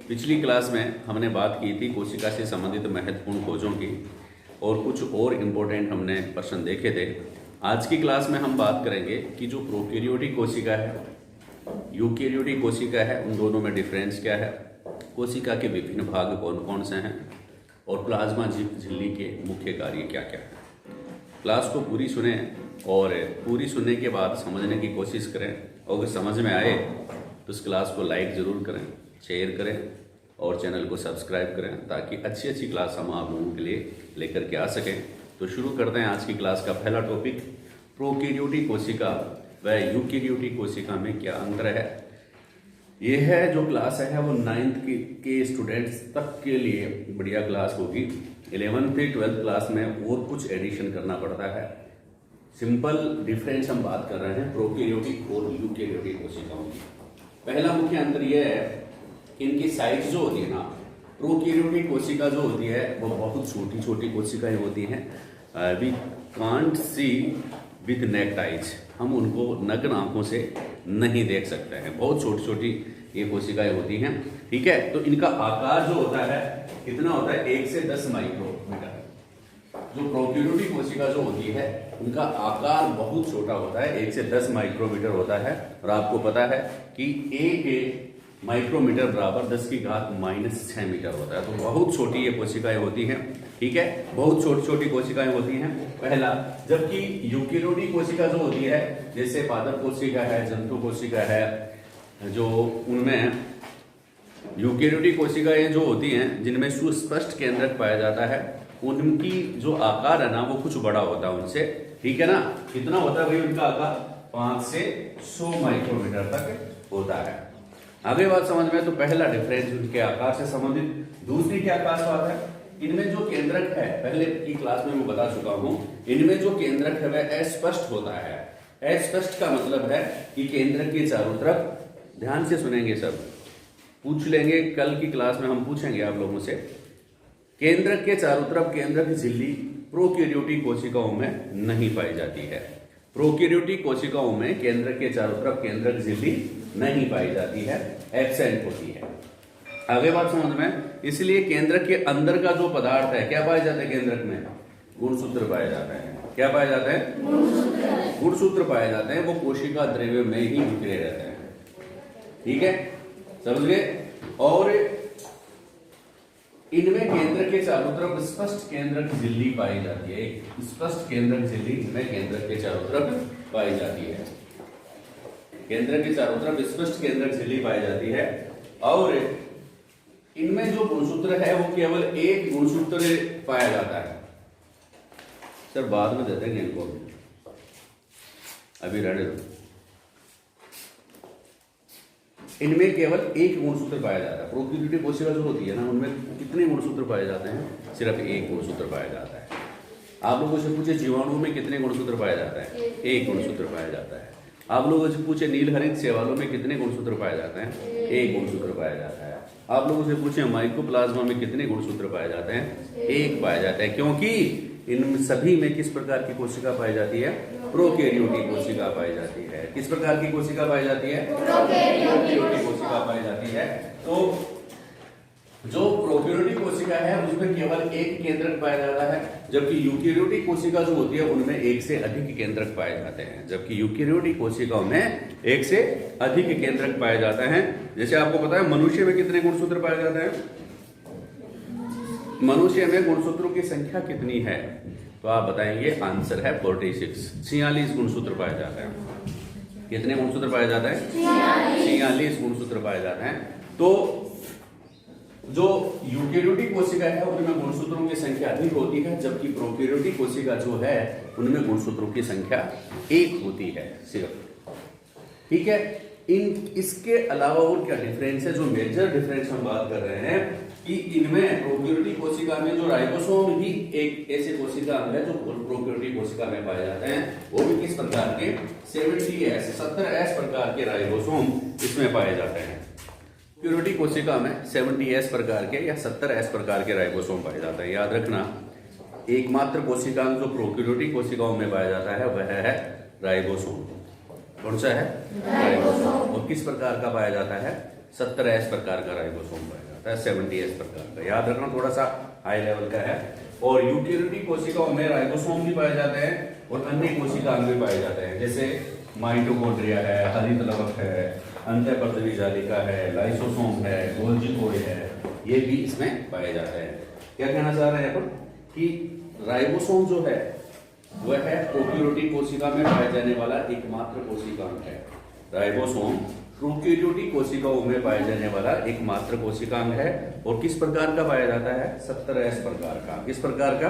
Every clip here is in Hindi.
पिछली क्लास में हमने बात की थी कोशिका से संबंधित महत्वपूर्ण खोजों की और कुछ और इम्पोर्टेंट हमने प्रश्न देखे थे। आज की क्लास में हम बात करेंगे कि जो प्रोकैरियोटिक कोशिका है, यूकैरियोटिक कोशिका है, उन दोनों में डिफरेंस क्या है, कोशिका के विभिन्न भाग कौन कौन से हैं और प्लाज्मा झिल्ली के मुख्य कार्य क्या क्या है। क्लास को पूरी सुने और पूरी सुनने के बाद समझने की कोशिश करें और अगर समझ में आए तो इस क्लास को लाइक ज़रूर करें, शेयर करें और चैनल को सब्सक्राइब करें ताकि अच्छी अच्छी क्लास हम आप लोगों के लिए लेकर के आ सकें। तो शुरू करते हैं आज की क्लास का पहला टॉपिक, प्रोकैरियोटिक कोशिका व यूकैरियोटिक कोशिका में क्या अंतर है। यह है जो क्लास है वो 9th के स्टूडेंट्स तक के लिए बढ़िया क्लास होगी। 11th से 12th क्लास में और कुछ एडिशन करना पड़ता है। सिंपल डिफरेंस हम बात कर रहे हैं प्रोकैरियोटिक और यूकैरियोटिक कोशिकाओं की। पहला मुख्य अंतर यह है कि इनकी साइज जो होती है ना, प्रोकैरियोटिक कोशिका जो होती है वो बहुत छोटी छोटी कोशिकाएं होती हैं। We can't see with naked eyes, हम उनको नग्न आंखों से नहीं देख सकते हैं। बहुत छोटी छोटी ये कोशिकाएं होती हैं, ठीक है। तो इनका आकार जो होता है कितना होता है, 1 से 10 माइक्रोमीटर। जो प्रोकैरियोटिक कोशिका जो होती है उनका आकार बहुत छोटा होता है, 1 से 10 माइक्रोमीटर होता है। और आपको पता है कि 1 माइक्रोमीटर बराबर 10 की घात -6 मीटर होता है। तो बहुत छोटी ये कोशिकाएं होती हैं, ठीक है, बहुत छोटी छोटी कोशिकाएं होती हैं पहला। जबकि यूकैरियोटिक कोशिका जो होती है, जैसे पादप कोशिका है, जंतु कोशिका है, जो उनमें यूकैरियोटिक कोशिकाएं जो होती हैं जिनमें सुस्पष्ट केंद्रक पाया जाता है, उनकी जो आकार है ना वो कुछ बड़ा होता है उनसे, ठीक है ना। कितना होता है भाई उनका आकार, 5 से 100 माइक्रोमीटर तक होता है। आगे बात समझ में, तो पहला डिफरेंस उनके आकार से संबंधित। दूसरी क्या खास बात है, इनमें जो केंद्रक है, पहले की क्लास में मैं बता चुका हूं, इनमें जो केंद्रक है वह अस्पष्ट होता है। अस्पष्ट का मतलब है कि केंद्रक के चारों तरफ, ध्यान से सुनेंगे सब, पूछ लेंगे कल की क्लास में, हम पूछेंगे आप लोगों से। केंद्रक के चारों तरफ केंद्रक झिल्ली प्रोकैरियोटिक कोशिकाओं में नहीं पाई जाती है। प्रोकैरियोटिक कोशिकाओं में केंद्रक के चारों तरफ केंद्रक झिल्ली नहीं पाई जाती है, एब्सेंट होती है। आगे बात समझ में, इसलिए केंद्रक के अंदर का जो पदार्थ है क्या पाया जाता है, केंद्रक में गुणसूत्र पाए जाते हैं। क्या पाए जाते हैं, गुणसूत्र पाए जाते हैं। वो कोशिका द्रव्य में ही बिखरे रहते हैं, ठीक है, समझ गए। और इनमें केंद्र के चारों तरफ स्पष्ट केंद्रक झिल्ली पाई जाती है। स्पष्ट केंद्रक झिल्ली में केंद्रक के चारों तरफ पाई जाती है। केंद्र के चारों तरफ स्पष्ट केंद्रक झिल्ली पाई जाती है। और इनमें जो गुणसूत्र है वो केवल एक गुणसूत्र पाया जाता है। सर बाद में दे देंगे इनको, अभी रहने दो। इनमें केवल एक गुणसूत्र पाया जाता है। प्रोकैरियोटिक कोशिका जो होती है ना, उनमें कितने गुणसूत्र पाए जाते हैं, सिर्फ एक गुणसूत्र पाया जाता है। आप लोगों से पूछे जीवाणु में कितने गुणसूत्र पाया जाता है, एक गुणसूत्र पाया जाता है। आप लोगों से पूछे नीलहरित शैवालों में कितने गुणसूत्र पाए जाते हैं, एक गुणसूत्र पाया जाता है। आप लोगों से पूछे माइकोप्लाज्मा में कितने गुणसूत्र पाए जाते हैं, एक पाया जाता है। क्योंकि इन सभी में किस प्रकार की कोशिका पाई जाती है, प्रोकैरियोटिक कोशिका पाई जाती है। किस प्रकार की कोशिका पाई जाती है, प्रोकैरियोटिक कोशिका पाई जाती है। तो जो प्रोकैरियोटिक कोशिका है उसमें केवल एक केंद्रक पाया जाता है, जबकि यूकैरियोटिक कोशिका जो होती है उनमें एक से अधिक केंद्रक पाए जाते हैं। जबकि यूकैरियोटिक कोशिकाओं में एक से अधिक केंद्रक पाए जाते हैं। जैसे आपको पता है मनुष्य में कितने गुणसूत्र पाए जाते हैं, मनुष्य में गुणसूत्रों की संख्या कितनी है, तो आप बताएंगे, आंसर है 46, 46 गुणसूत्र पाए जाते हैं। कितने गुणसूत्र पाए जाते हैं, 46 गुणसूत्र पाए जाते हैं। तो जो यूकैरियोटिक कोशिका है उनमें गुणसूत्रों की संख्या अधिक होती है, जबकि प्रोकैरियोटिक कोशिका जो है उनमें गुणसूत्रों की संख्या 1 होती है सिर्फ, ठीक है। इसके अलावा और क्या डिफरेंस है, जो मेजर डिफरेंस हम बात कर रहे हैं कि इनमें प्रोकैरियोटिक कोशिका में जो राइबोसोम ही एक ऐसे कोशिका अंग है जो प्रोकैरियोटिक कोशिका में पाए जाते हैं। वो भी किस प्रकार के, 70S प्रकार के राइबोसोम इसमें पाए जाते हैं। यूकैरियोटिक कोशिका में 70S प्रकार के या 70S प्रकार के राइबोसोम पाए जाते हैं। याद रखना, एकमात्र कोशिकांग जो प्रोकैरियोटिक कोशिकाओं में पाया जाता है वह है राइबोसोम। कौन सा है, राइबोसोम। और किस प्रकार का पाया जाता है, 70S प्रकार का राइबोसोम पाया जाता है। जाता है 70s प्रकार का। याद रखना, थोड़ा सा हाई लेवल का है। और यूकेरियोटिक कोशिकाओं में राइबोसोम भी पाए जाते हैं और अन्य कोशिकांग भी पाए जाते हैं, जैसे माइटोकॉन्ड्रिया है, हरित लवक है, अंतःपर्दवी जालिका है, लाइसोसोम है, गोल्जी कोय है, ये भी इसमें पाए जाते हैं। क्या कहना चाह रहे हैं अपन कि राइबोसोम जो है वह है प्रोकैरियोटिक कोशिका में पाए जाने वाला एकमात्र कोशिकांग है। राइबोसोम प्रोकैरियोटिक कोशिकाओं में पाए जाने वाला एकमात्र कोशिकांग है। और किस प्रकार का पाया जाता है? 70s प्रकार का। किस प्रकार का?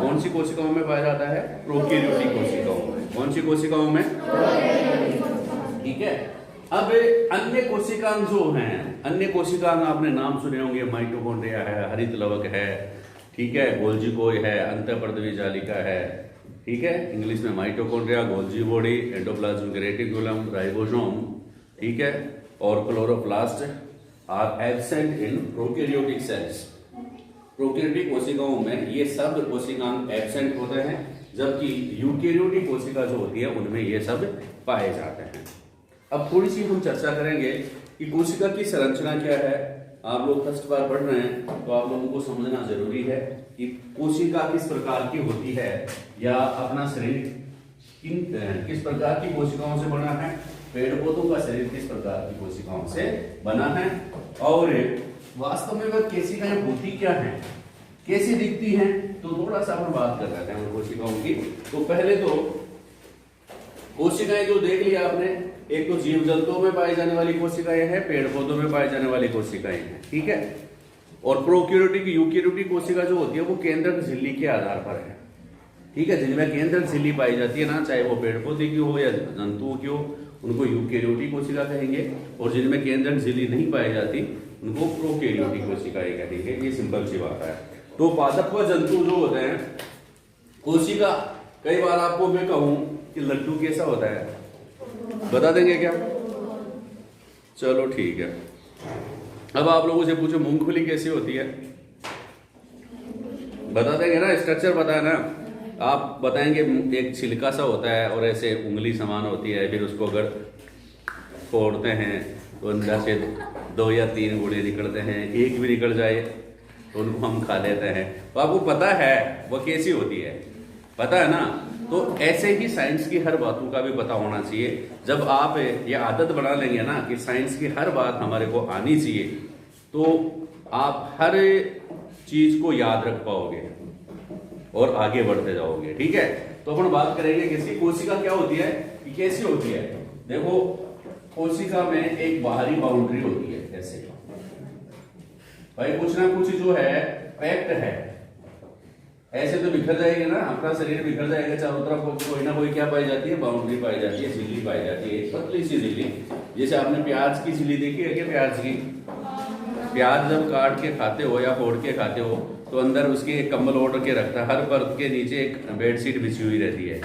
कौन सी कोशिकाओं में पाया जाता है? प्रोकैरियोटिक कोशिकाओं में। कौन सी कोशिकाओं में? ठीक है। अब अन्य कोशिकांग जो हैं, अन्य कोशिकांग आपने नाम सुने होंगे, माइटोकॉन्ड्रिया है, हरित लवक है, ठीक है, गोल्जी कोय है, अंतःपर्दवी जालिका है, ठीक है, इंग्लिश में mitochondria, Golgi body, endoplasmic reticulum, ribosome, ठीक है, और chloroplast are absent in prokaryotic cells. Prokaryotic कोशिकाओं में ये सब कोशिकांग एब्सेंट होते हैं, जबकि यूकेरियोटिक कोशिका जो होती है उनमें ये सब पाए जाते हैं। अब थोड़ी सी हम चर्चा करेंगे कि कोशिका की संरचना क्या है। आप लोग फर्स्ट बार पढ़ रहे हैं तो आप लोगों को समझना जरूरी है कि कोशिका किस प्रकार की होती है, या अपना शरीर किस प्रकार की कोशिकाओं से बना है, पेड़ पौधों का शरीर किस प्रकार की कोशिकाओं से बना है, और वास्तव में वह कोशिकाएं होती क्या हैं, कैसी दिखती हैं। तो थोड़ा सा हम बात कर रहे हैं उन कोशिकाओं की। तो पहले तो कोशिकाएं जो देख लिया आपने, एक तो जीव जंतुओं में पाई जाने वाली कोशिकाएं हैं, पेड़ पौधों में पाई जाने वाली कोशिकाएं हैं, ठीक है। और प्रोकैरियोटिक यूकेरियोटिक कोशिका जो होती है वो केंद्रक झिल्ली के आधार पर है, ठीक है, जिनमें केंद्रक झिल्ली पाई जाती है ना, चाहे वो पेड़ पौधे की हो या जंतुओं की हो, उनको यूकेरियोटिक कोशिका कहेंगे। और जिनमें केंद्रक झिल्ली नहीं पाई जाती उनको प्रोकैरियोटिक कोशिकाएं कहेंगे। ये सिंपल सी बात है। तो पादप जंतु जो होते हैं, कोशिका, कई बार आपको मैं कहूं कि लड्डू कैसा होता है, बता देंगे क्या? चलो ठीक है। अब आप लोगों से पूछो मूंगफली कैसी होती है, बता देंगे ना? स्ट्रक्चर बताया ना, आप बताएंगे एक छिलका सा होता है और ऐसे उंगली समान होती है, फिर उसको अगर फोड़ते हैं तो अंदर से 2 या 3 गुड़े निकलते हैं, एक भी निकल जाए तो उनको हम खा लेते हैं। तो आपको पता है वो कैसी होती है, पता है ना? तो ऐसे ही साइंस की हर बातों का भी पता होना चाहिए। जब आप ये आदत बना लेंगे ना कि साइंस की हर बात हमारे को आनी चाहिए, तो आप हर चीज को याद रख पाओगे और आगे बढ़ते जाओगे, ठीक है। तो अपन बात करेंगे किसी कोशिका क्या होती है, कि कैसी होती है। देखो, कोशिका में एक बाहरी बाउंड्री होती है, ऐसे भाई कुछ ना कुछ जो है पैक्ट है, ऐसे तो बिखर जाएंगे ना, अपना शरीर बिखर जाएगा चारों तरफ, कोई ना कोई क्या पाई जाती है, बाउंड्री पाई जाती है, झिल्ली पाई जाती है, पतली सी झिल्ली। जैसे आपने प्याज की झिल्ली देखी है क्या? प्याज की, प्याज जब काट के खाते हो या फोड़ के खाते हो तो अंदर उसकी एक कंबल ओढ़ के रखता है, हर परत के नीचे एक बेडशीट बिछी हुई रहती है,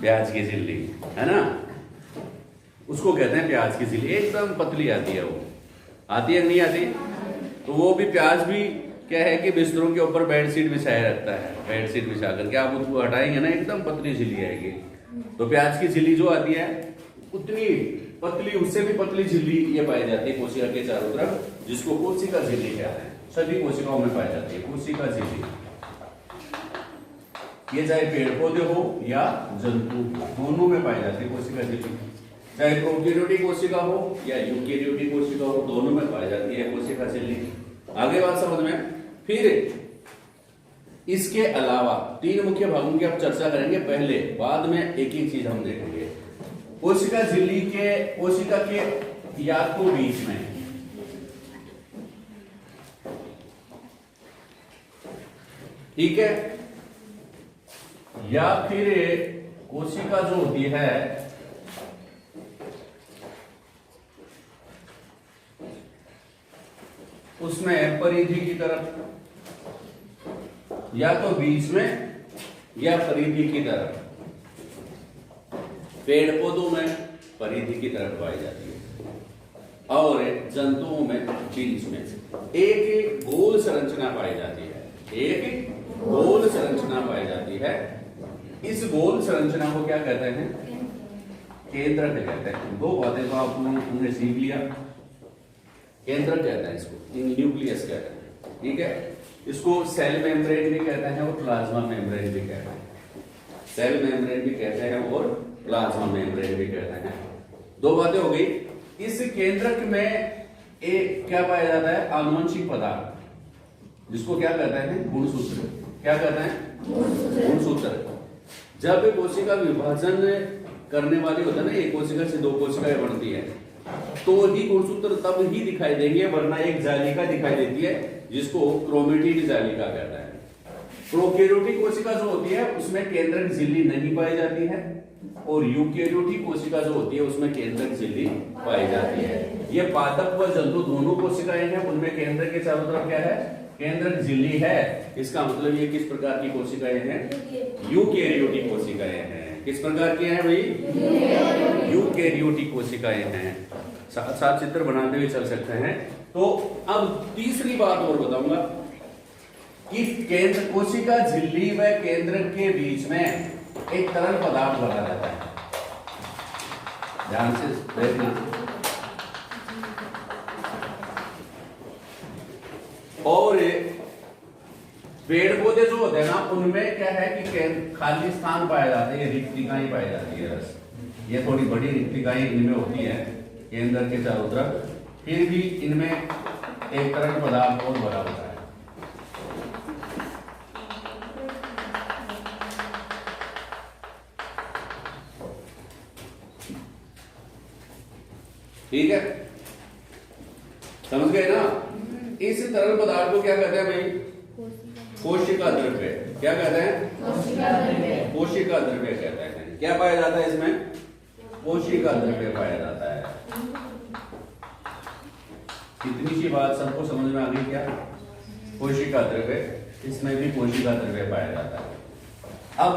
प्याज की झिल्ली, है ना? उसको कहते हैं प्याज की झिल्ली, एकदम पतली आती है। वो आती है नहीं आती? तो वो भी प्याज भी क्या है कि बिस्तरों के ऊपर बेडशीट बिछाया रखता है, बेडशीट बिछा करके आप उसको हटाएंगे ना, एकदम पतली झिल्ली आएगी। तो प्याज की झिल्ली जो आती है उतनी पतली, उससे भी पतली झिल्ली ये पाई जाती है कोशिका के चारों तरफ, जिसको कोशिका झिल्ली कहते हैं। सभी कोशिकाओं में पाई जाती है कोशिका झिल्ली। ये चाहे पेड़ पौधे हो या जंतु, दोनों में पाई जाती है कोशिका झिल्ली। चाहे प्रोकैरियोटिक कोशिका हो या यूकेरियोटिक कोशिका हो, दोनों में पाई जाती है कोशिका झिल्ली। आगे बात समझ में। फिर इसके अलावा 3 मुख्य भागों की आप चर्चा करेंगे पहले, बाद में एक एक चीज हम देखेंगे। कोशिका झिल्ली के, कोशिका के या तो बीच में, ठीक है, या फिर कोशिका जो होती है उसमें परिधि की तरफ, या तो बीच में या परिधि की तरफ। पेड़ पौधों में परिधि की तरफ पाई जाती है और जंतुओं में बीच में। एक गोल संरचना पाई जाती है, एक गोल संरचना पाई जाती है। इस गोल संरचना को क्या कहते हैं? केंद्रक कहते हैं। 2 बातें तो आप लोगों ने सीख लिया। केंद्रक कहते हैं इसको, न्यूक्लियस कहते हैं, ठीक है। इसको सेल मेम्ब्रेन भी कहते हैं और प्लाज्मा मेम्ब्रेन भी कहते हैं। सेल मेम्ब्रेन भी कहते हैं और प्लाज्मा मेम्ब्रेन भी कहते हैं। दो बातें हो गई। इस केंद्रक में एक क्या पाया जाता है, आनुवंशिक पदार्थ, जिसको क्या कहते हैं, गुणसूत्र। क्या कहते हैं, गुणसूत्र। जब कोशिका विभाजन करने वाली होता है ना, एक कोशिका से दो कोशिकाएं बनती है, तो ही गुणसूत्र तब ही दिखाई देंगे, वरना एक जालिका दिखाई देती है जिसको क्रोमेटिड जालिका कहता है। प्रोकैरियोटिक कोशिका जो होती है उसमें केंद्रक झिल्ली नहीं पाई जाती है, और यूकैरियोटिक कोशिका जो होती है उसमें केंद्रक झिल्ली पाई जाती है। ये पादप व जंतु दोनों कोशिकाएं हैं, उनमें केंद्र के चारों तरफ क्या है, केंद्रक झिल्ली है। इसका मतलब ये किस प्रकार की कोशिकाएं हैं, यूकैरियोटिक कोशिकाएं हैं। किस प्रकार की हैं भाई, यूकैरियोटिक कोशिकाएं हैं। साथ साथ चित्र बनाते हुए चल सकते हैं। तो अब तीसरी बात और बताऊंगा कि केंद्र कोशिका झिल्ली व केंद्र के बीच में एक तरल पदार्थ बना रहता है। ध्यान से देखना। और पेड़ पौधे जो होते हैं ना, उनमें क्या है कि खाली स्थान पाया जाता है, रिक्तिकाएं पाई जाती है। बस ये थोड़ी बड़ी रिक्तिकाएं इनमें होती है केंद्र के चारों तरफ, फिर भी इनमें एक तरल पदार्थ और भरा होता है। ठीक है, समझ गए ना। इस तरल पदार्थ को क्या कहते हैं भाई, कोशिका द्रव्य। क्या कहते हैं, कोशिका द्रव्य कहते हैं। क्या पाया जाता है इसमें, कोशिका द्रव्य पाया जाता है। इतनी सी बात सबको समझ में आ गई क्या, कोशिका द्रव्य, इसमें भी कोशिका द्रव्य पाया जाता है। अब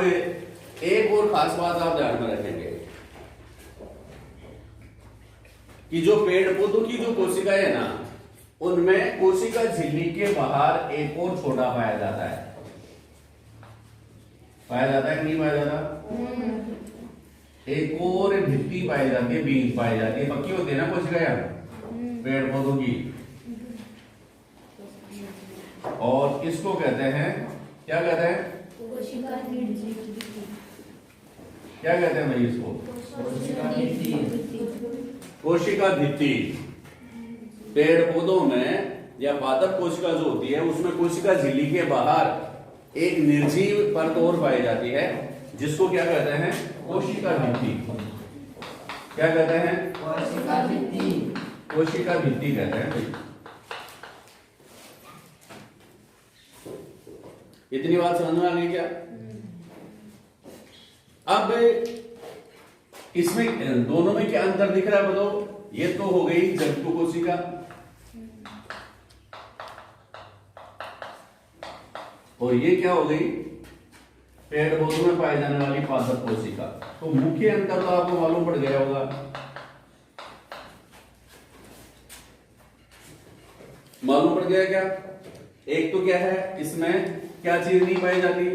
एक और खास बात आप ध्यान में रखेंगे कि जो पेड़ पौधों की जो कोशिकाएं है ना, उनमें कोशिका झिल्ली के बाहर एक और छोटा पाया जाता है। पाया जाता है कि नहीं पाया जाता, एक और भित्ति पाई जाती है, बीज पाई जाती है। पक्की होती है ना कोशिकाएं पेड़ पौधों की, और इसको कहते हैं, क्या कहते हैं, क्या कहते हैं भाई इसको, कोशिका भित्ति। पेड़ पौधों में या पादप कोशिका जो होती है उसमें कोशिका झिल्ली के बाहर एक निर्जीव परत और पाई जाती है, जिसको क्या कहते हैं, कोशिका भित्ति। क्या कहते हैं, कोशिका भित्ति। कोशिका भित्ति कहते हैं भाई। इतनी बात समझ में आ गई क्या। अब इसमें दोनों में क्या अंतर दिख रहा है बताओ। ये तो हो गई जंतु कोशिका, और ये क्या हो गई, पेड़ पौधों में पाई जाने वाली पादप कोशिका। तो मुख्य अंतर तो आपको मालूम पड़ गया होगा। मालूम पड़ गया क्या। एक तो क्या है, इसमें क्या चीज नहीं पाई जाती,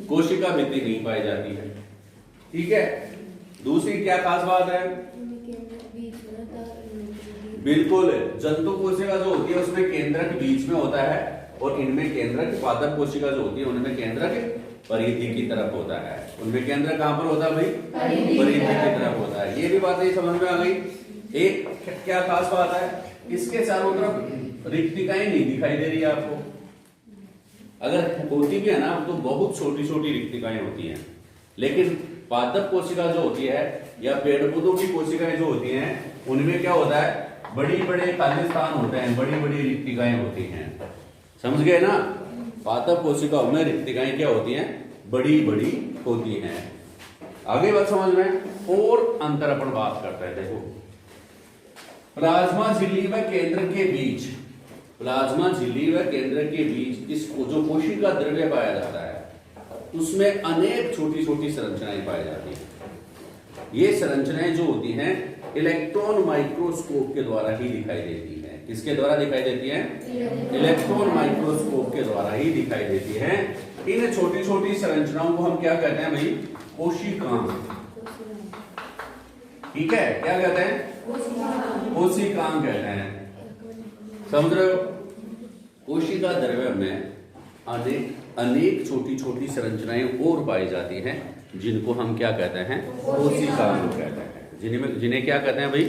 कोशिका भित्ति नहीं पाई जाती है, ठीक है। दूसरी क्या खास बात है, बिल्कुल जंतु कोशिका जो होती है उसमें केंद्रक बीच में होता है, और इनमें केंद्रक, पादप कोशिका जो होती है उनमें केंद्रक परिधि की तरफ होता है। उनमें केंद्र कहां पर होता है भाई, परिधि की तरफ होता है। ये भी बातें समझ में आ गई। एक क्या खास बात है, इसके चारों तरफ रिक्तिकाएं नहीं दिखाई दे रही है आपको। अगर होती भी है ना तो बहुत छोटी छोटी रिक्तिकाएं होती हैं, लेकिन पादप कोशिका जो होती है या पेड़ पौधों की कोशिकाएं जो होती हैं उनमें क्या होता है, बड़ी बड़े खाली स्थान होते हैं, बड़ी बड़ी रिक्तिकाएं होती हैं। समझ गए ना। पादप कोशिकाओं में रिक्तिकाएं क्या होती हैं, बड़ी बड़ी होती हैं। आगे बात समझ में, और अंतर अपन बात करते हैं। देखो, प्लाज्मा झिल्ली व केंद्र के बीच, प्लाज्मा झिल्ली व केंद्र के बीच इसको जो कोशिका द्रव्य पाया जाता है उसमें अनेक छोटी छोटी संरचनाएं पाई जाती हैं। ये संरचनाएं जो होती हैं इलेक्ट्रॉन माइक्रोस्कोप के द्वारा ही दिखाई देती हैं। किसके द्वारा दिखाई देती हैं, इलेक्ट्रॉन माइक्रोस्कोप के द्वारा ही दिखाई देती हैं। इन छोटी छोटी संरचनाओं को हम क्या कहते हैं भाई, कोशिकाएं। ठीक है, क्या कहते हैं, कोशिकांग कहते हैं। समझ रहे हो? कोशिका द्रव्य में अनेक छोटी छोटी संरचनाएं और पाई जाती हैं, जिनको हम क्या कहते हैं? कोशिकांग कहते हैं। जिन्हें क्या कहते हैं भाई?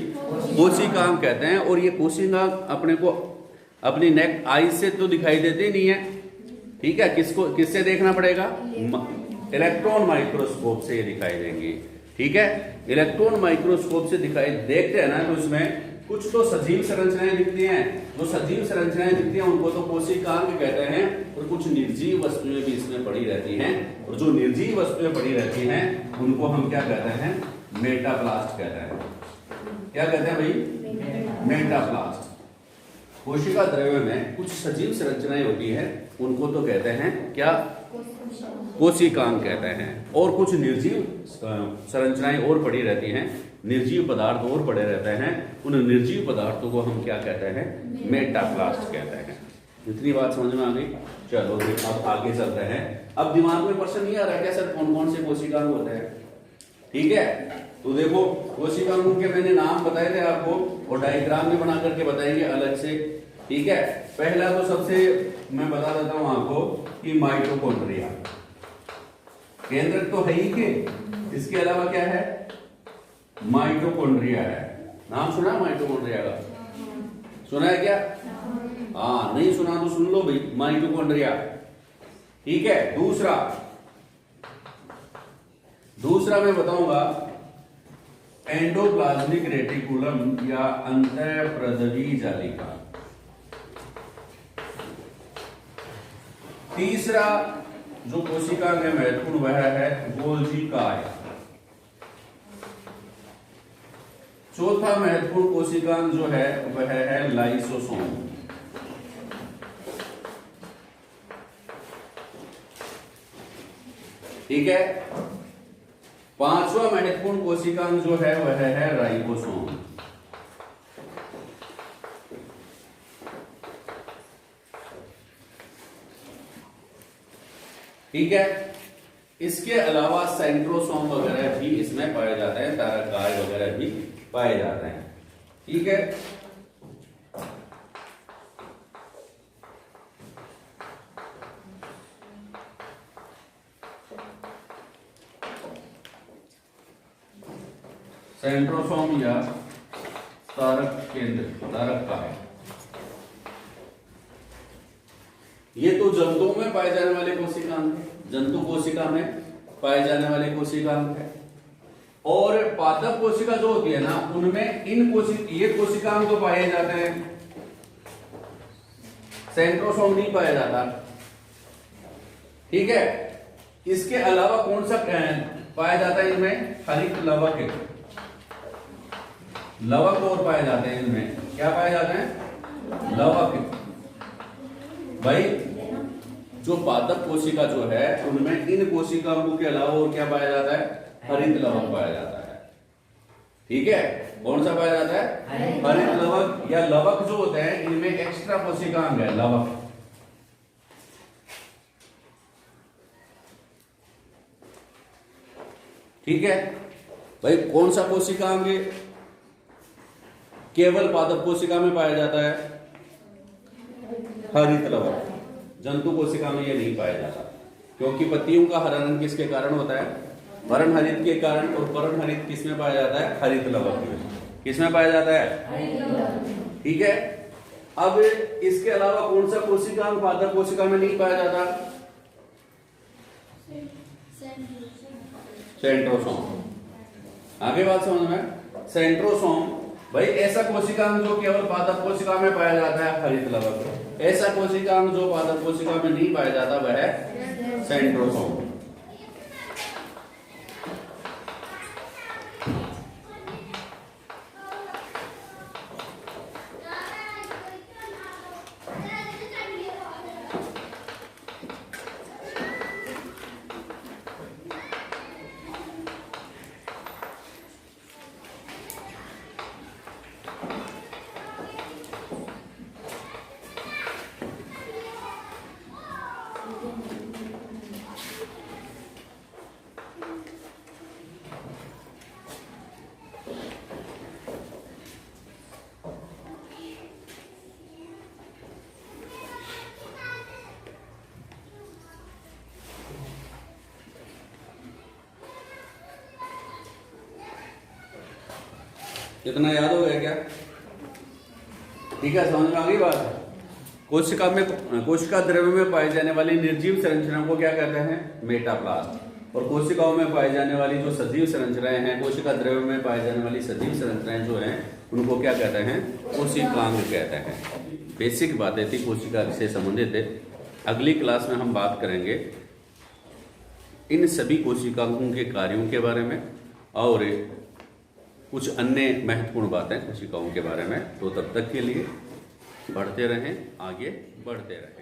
कोशिकांग कहते हैं। और ये कोशिकांग अपने को अपनी नेक आई से तो दिखाई देते नहीं है, ठीक है? किससे देखना पड़ेगा? इलेक्ट्रॉन माइक्रोस्कोप से ये दिखाई देंगी, ठीक है? इलेक्ट्रॉन माइक्रोस्कोप से दिखाई देखते हैं ना, तो इसमें कुछ तो सजीव संरचनाएं दिखती हैं। जो सजीव संरचनाएं दिखती हैं उनको तो कोशिकांग कहते हैं, और कुछ निर्जीव वस्तुएं भी इसमें पड़ी रहती हैं। और जो निर्जीव वस्तुएं पड़ी रहती हैं उनको हम क्या कहते हैं? मेटाप्लास्ट कहते हैं। क्या कहते हैं भाई? मेटाप्लास्ट। कोशिका द्रव्य में कुछ सजीव संरचनाएं होती हैं, उनको तो कहते हैं क्या? कोशिकांग कहते हैं। और कुछ निर्जीव संरचनाएं और पड़ी रहती हैं, निर्जीव पदार्थ और पड़े रहते हैं, उन निर्जीव पदार्थों को हम क्या कहते हैं? मेटाप्लास्ट कहते हैं। इतनी बात समझ में आ गई? चलो अब आगे चलते हैं। अब दिमाग में प्रश्न नहीं आ रहा क्या सर कौन कौन से कोशिकांग होते हैं? ठीक है, तो देखो कोशिकांगों के मैंने नाम बताए थे आपको, और डायग्राम भी बना करके बताएंगे अलग से, ठीक है? पहला तो सबसे मैं बता देता हूं आपको कि माइटोकॉन्ड्रिया केंद्रक तो है ही के, इसके अलावा क्या है? माइटोकॉन्ड्रिया है। नाम सुना है माइटोकॉन्ड्रिया का? सुना है क्या? हाँ, नहीं सुना तो सुन लो भाई, माइटोकॉन्ड्रिया, ठीक है? दूसरा मैं बताऊंगा एंडोप्लाज्मिक रेटिकुलम या अंतःप्रदवी जालिका। तीसरा जो कोशिकांग है महत्वपूर्ण वह है गोल्जी काय। चौथा महत्वपूर्ण कोशिकांग जो है वह है लाइसोसोम। ठीक है? पांचवा महत्वपूर्ण कोशिकांग जो है वह है राइबोसोम। ठीक है? इसके अलावा सेंट्रोसोम वगैरह भी इसमें पाए जाते हैं, तारकाय वगैरह भी पाए जाते हैं। ठीक है? सेंट्रोसोम या तारक केंद्र, तारकाय, ये तो जंतुओं में पाए जाने वाले कोशिकांग है, जंतु कोशिका में पाए जाने वाले कोशिकांग है। और पादप कोशिका जो होती है ना, उनमें ये कोशिकांग तो पाए जाते हैं, सेंट्रोसोम नहीं पाया जाता। ठीक है? इसके अलावा कौन सा पाया जाता है इनमें? हरित लवक, लवक और पाए जाते हैं इनमें। क्या पाए जाते हैं? लवक। भाई जो पादप कोशिका जो है उनमें इन कोशिकाओं के अलावा और क्या पाया जाता है? हरित लवक पाया जाता है। ठीक है? कौन सा पाया जाता है? हरित लवक या लवक जो होते हैं इनमें एक्स्ट्रा कोशिकांग है, लवक। ठीक है भाई? कौन सा कोशिकांग केवल पादप कोशिका में पाया जाता है? हरित लवक। जंतु कोशिका में यह नहीं पाया जाता, क्योंकि पत्तियों का हरण किसके कारण होता है? वरण हरित के कारण। और वरण हरित किसमें पाया जाता है? हरित लवक में। किसमें पाया जाता है? ठीक है? अब इसके अलावा कौन सा कोशिकांग पादप कोशिका में नहीं पाया जाता? सेंट्रोसोम। आगे बात समझ में? सेंट्रोसोम भाई ऐसा कोशिकांग जो केवल पादप कोशिका में पाया जाता है, हरित लवक। ऐसा कोशिकांग जो पादप कोशिका में नहीं पाया जाता वह है सेंट्रोसोम। इतना याद हो गया क्या? ठीक है, समझ में आ गई बात? कोशिका द्रव्य में पाई जाने वाली निर्जीव संरचना को क्या कहते हैं? मेटाप्लाज्म। और कोशिकाओं में पाई जाने वाली जो सजीव संरचनाएं हैं, कोशिका द्रव्य में पाई जाने वाली सजीव संरचनाएं जो हैं उनको क्या कहते हैं? कोशिकांग कहते हैं। बेसिक बातें थी कोशिका से संबंधित है। अगली क्लास में हम बात करेंगे इन सभी कोशिकाओं के कार्यों के बारे में और कुछ अन्य महत्वपूर्ण बातें कोशिकाओं के बारे में। तो तब तक के लिए बढ़ते रहें, आगे बढ़ते रहें।